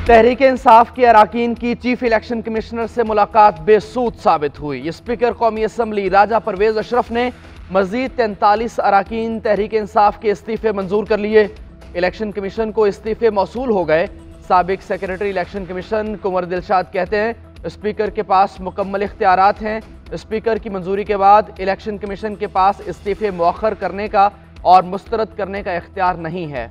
तहरीक इंसाफ के अराकीन की chief election commissioner से मुलाकात बेसूद साबित हुई। स्पीकर कौमी असम्बली राजा परवेज अशरफ ने मजीद 43 अराकीन तहरीक इंसाफ के इस्तीफे मंजूर कर लिए। इलेक्शन कमीशन को इस्तीफे मौसूल हो गए। साबिक सेक्रेटरी इलेक्शन कमीशन कुंवर दिलशाद कहते हैं स्पीकर के पास मुकम्मल इख्तियारात हैं। स्पीकर की मंजूरी के बाद इलेक्शन कमीशन के पास इस्तीफे मौखर करने का और मुस्तरद करने का इख्तियार नहीं है।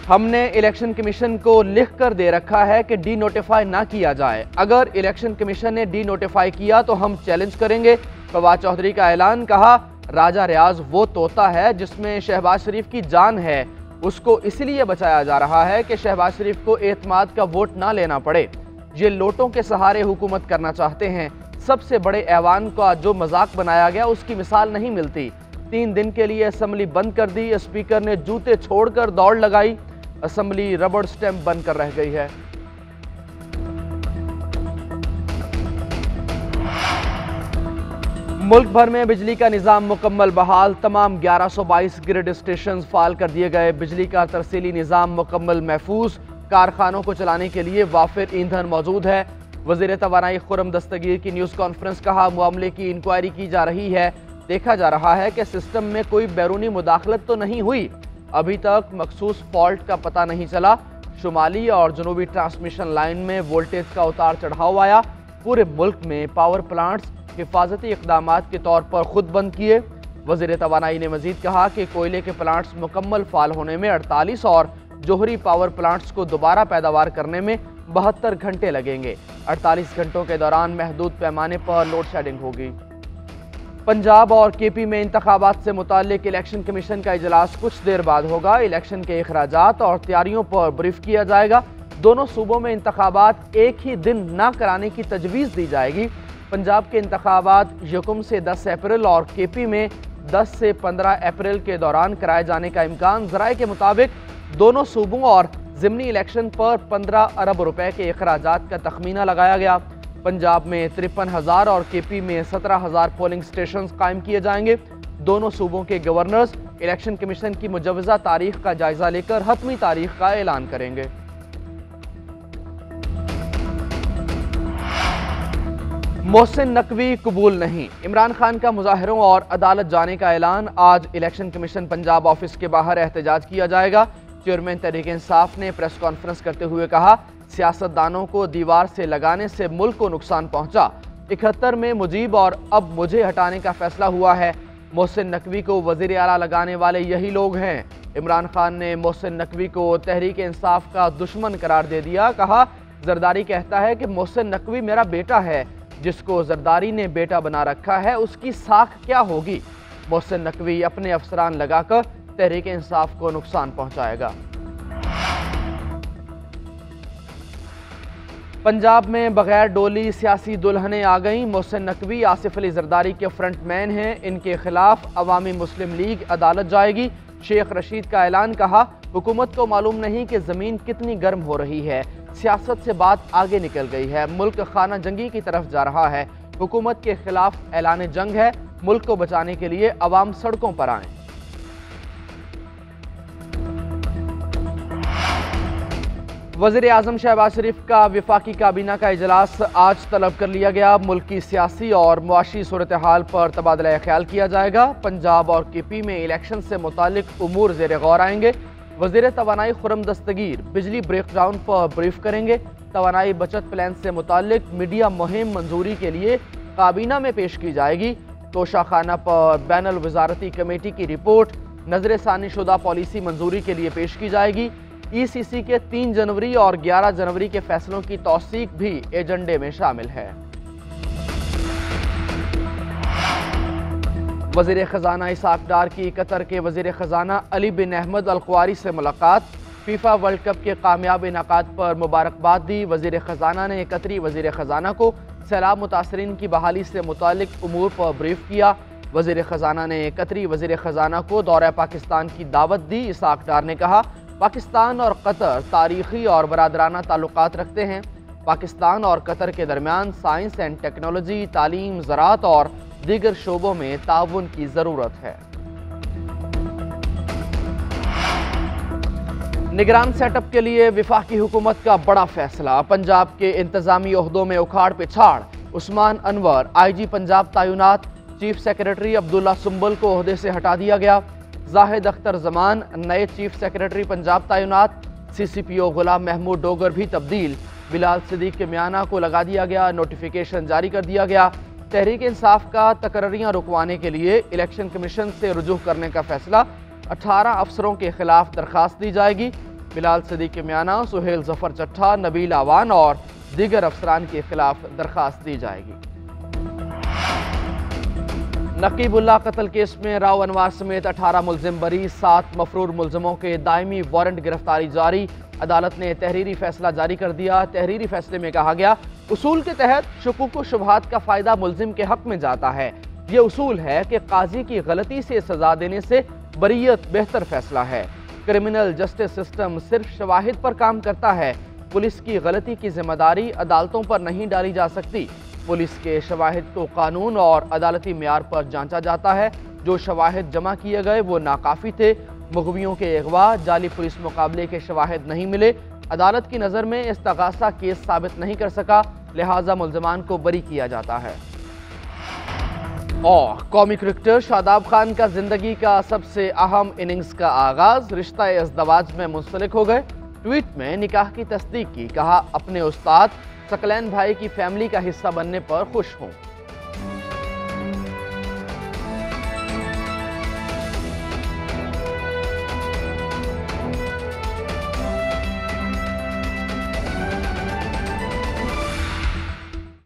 हमने इलेक्शन कमीशन को लिख कर दे रखा है कि डी नोटिफाई ना किया जाए। अगर इलेक्शन कमीशन ने डी नोटिफाई किया तो हम चैलेंज करेंगे। फवाद चौधरी का ऐलान। कहा, राजा रियाज वो तोता है जिसमें शहबाज शरीफ की जान है। उसको इसलिए बचाया जा रहा है कि शहबाज शरीफ को एतमाद का वोट ना लेना पड़े। ये लोटों के सहारे हुकूमत करना चाहते हैं। सबसे बड़े ऐवान का जो मजाक बनाया गया उसकी मिसाल नहीं मिलती। 3 दिन के लिए असम्बली बंद कर दी। स्पीकर ने जूते छोड़कर दौड़ लगाई। असम्बली रबड़ स्टैंप बनकर रह गई है। मुल्क भर में बिजली का निज़ाम मुकम्मल बहाल। तमाम 1122 ग्रिड स्टेशन फाल कर दिए गए। बिजली का तरसीली निज़ाम मुकम्मल महफूज। कारखानों को चलाने के लिए वाफिर ईंधन मौजूद है। वज़ीर तवानाई खुर्रम दस्तगीर की न्यूज़ कॉन्फ्रेंस। कहा, मामले की इंक्वायरी की जा रही है। देखा जा रहा है कि सिस्टम में कोई बैरूनी मुदाखलत तो नहीं हुई। अभी तक मखसूस फॉल्ट का पता नहीं चला। शुमाली और जनूबी ट्रांसमिशन लाइन में वोल्टेज का उतार चढ़ाव आया। पूरे मुल्क में पावर प्लांट्स हिफाजती इक़दामात के तौर पर खुद बंद किए। वज़ीर तवानाई ने मजीद कहा कि कोयले के प्लांट्स मुकम्मल फाल होने में 48 और जोहरी पावर प्लांट्स को दोबारा पैदावार करने में 72 घंटे लगेंगे। 48 घंटों के दौरान महदूद पैमाने पर लोड शेडिंग होगी। पंजाब और केपी में इंतखाबात से मुताल्लिक इलेक्शन कमीशन का इजलास कुछ देर बाद होगा। इलेक्शन के अखराजात और तैयारियों पर ब्रीफ किया जाएगा। दोनों सूबों में इंतखाबात एक ही दिन न कराने की तजवीज़ दी जाएगी। पंजाब के इंतखाबात यकम से 10 अप्रैल और केपी में 10 से 15 अप्रैल के दौरान कराए जाने का इम्कान। ज़राए के मुताबिक दोनों सूबों और ज़िमनी इलेक्शन पर 15 अरब रुपए के अखराजात का तखमीना लगाया गया। पंजाब में 53,000 और केपी में 17,000 पोलिंग स्टेशन कायम किए जाएंगे। दोनों सूबों के गवर्नर्स इलेक्शन कमीशन की मुजवज़ा तारीख का जायजा लेकर हतमी तारीख का ऐलान करेंगे। मोहसिन नकवी कबूल नहीं। इमरान खान का मुजाहिरों और अदालत जाने का ऐलान। आज इलेक्शन कमीशन पंजाब ऑफिस के बाहर एहतजाज किया जाएगा। चेयरमैन तहरीक इंसाफ ने प्रेस कॉन्फ्रेंस करते हुए कहा, सियासतदानों को दीवार से लगाने से मुल्क को नुकसान पहुंचा। 71 में मुजीब और अब मुझे हटाने का फैसला हुआ है। मोहसिन नकवी को वजीर आला लगाने वाले यही लोग हैं। इमरान खान ने मोहसिन नकवी को तहरीक इंसाफ का दुश्मन करार दे दिया। कहा, जरदारी कहता है कि मोहसिन नकवी मेरा बेटा है। जिसको जरदारी ने बेटा बना रखा है उसकी साख क्या होगी। मोहसिन नकवी अपने अफसरान लगाकर तहरीक इंसाफ को नुकसान पहुंचाएगा। पंजाब में बगैर डोली सियासी दुल्हनें आ गईं। मोहसिन नकवी आसिफ अली जरदारी के फ्रंटमैन हैं। इनके खिलाफ अवामी मुस्लिम लीग अदालत जाएगी। शेख रशीद का ऐलान। कहा, हुकूमत को मालूम नहीं कि ज़मीन कितनी गर्म हो रही है। सियासत से बात आगे निकल गई है। मुल्क खाना जंगी की तरफ जा रहा है। हुकूमत के खिलाफ ऐलान जंग है। मुल्क को बचाने के लिए अवाम सड़कों पर आएं। वज़ीर आज़म शहबाज शरीफ का वफाकी काबीना का इजलास आज तलब कर लिया गया। मुल्क की सियासी और मुआशी सूरत हाल पर तबादला ख्याल किया जाएगा। पंजाब और केपी में इलेक्शन से मुतालिक उमूर ज़ेर गौर आएंगे। वज़ीर तवानाई खुर्रम दस्तगीर बिजली ब्रेकडाउन पर ब्रीफ करेंगे। तवानाई बचत प्लान से मुतालिक मीडिया मुहिम मंजूरी के लिए काबीना में पेश की जाएगी। तोशाखाना पर बैनुल वज़ारती कमेटी की रिपोर्ट नजर सानी शुदा पॉलिसी मंजूरी के लिए पेश की जाएगी। ECC के 3 जनवरी और 11 जनवरी के फैसलों की तौसीक भी एजेंडे में शामिल है। वज़ीर ख़ज़ाना इसाक डार की कतर के वज़ीर ख़ज़ाना अली बिन अहमद अल क़वारी से मुलाकात। फीफा वर्ल्ड कप के कामयाब इनाकाद पर मुबारकबाद दी। वज़ीर ख़ज़ाना ने कतरी वज़ीर ख़ज़ाना को सैलाब मुतासरीन की बहाली से मुतालिक उमूर पर ब्रीफ किया। वज़ीर ख़ज़ाना ने कतरी वज़ीर ख़ज़ाना को दौरा पाकिस्तान की दावत दी। इसाक डार ने कहा, पाकिस्तान और कतर तारीख़ी और बरादराना ताल्लुकात रखते हैं। पाकिस्तान और कतर के दरमियान साइंस एंड टेक्नोलॉजी, तालीम, ज़राअत और दीगर शोबों में ताउन की ज़रूरत है। निगरान सेटअप के लिए विफाकी हुकूमत का बड़ा फैसला। पंजाब के इंतजामी ओहदों में उखाड़ पिछाड़। उस्मान अनवर IG पंजाब तैनात। चीफ सेक्रेटरी अब्दुल्ला सुंबुल को ओहदे से हटा दिया गया। जाहिद अख्तर जमान नए चीफ सेक्रेटरी पंजाब तैनात। CCPO गुलाम महमूद डोगर भी तब्दील। बिलाल सिद्दीक के म्याना को लगा दिया गया। नोटिफिकेशन जारी कर दिया गया। तहरीक इंसाफ का तकर्रियाँ रुकवाने के लिए इलेक्शन कमीशन से रुजू करने का फैसला। 18 अफसरों के खिलाफ दरखास्त दी जाएगी। बिलाल सिद्दीक के म्याना, सुहेल जफर चट्ठा, नबील आवान और दीगर अफसरान के खिलाफ दरखास्त दी जाएगी। नकीबुल्ला कत्ल केस में राव अनवार समेत 18 मुलजिम बरी। 7 मफरूर मुलजिमों के दायमी वारंट गिरफ्तारी जारी। अदालत ने तहरीरी फैसला जारी कर दिया। तहरीरी फैसले में कहा गया, उसूल के तहत शुकूक व शुबहात का फायदा मुलजिम के हक में जाता है। ये उसूल है कि काजी की गलती से सजा देने से बरीयत बेहतर फैसला है। क्रिमिनल जस्टिस सिस्टम सिर्फ शवाहिद पर काम करता है। पुलिस की गलती की जिम्मेदारी अदालतों पर नहीं डाली जा सकती। पुलिस के शवाहिद को कानून और अदालती मेयार पर जांचा जाता है। जो शवाहिद जमा किए गए वो नाकाफी थे। मुगवियों के अगवा, जाली पुलिस मुकाबले के शवाहिद नहीं मिले। अदालत की नज़र में इस्तगासा केस साबित नहीं कर सका, लिहाजा मुल्ज़मान को बरी किया जाता है। और कौमी क्रिकेटर शादाब खान का जिंदगी का सबसे अहम इनिंग्स का आगाज। रिश्ता इज़्दवाज में मुंसलिक हो गए। ट्वीट में निकाह की तस्दीक की। कहा, अपने उस्ताद सकलैन भाई की फैमिली का हिस्सा बनने पर खुश हूँ।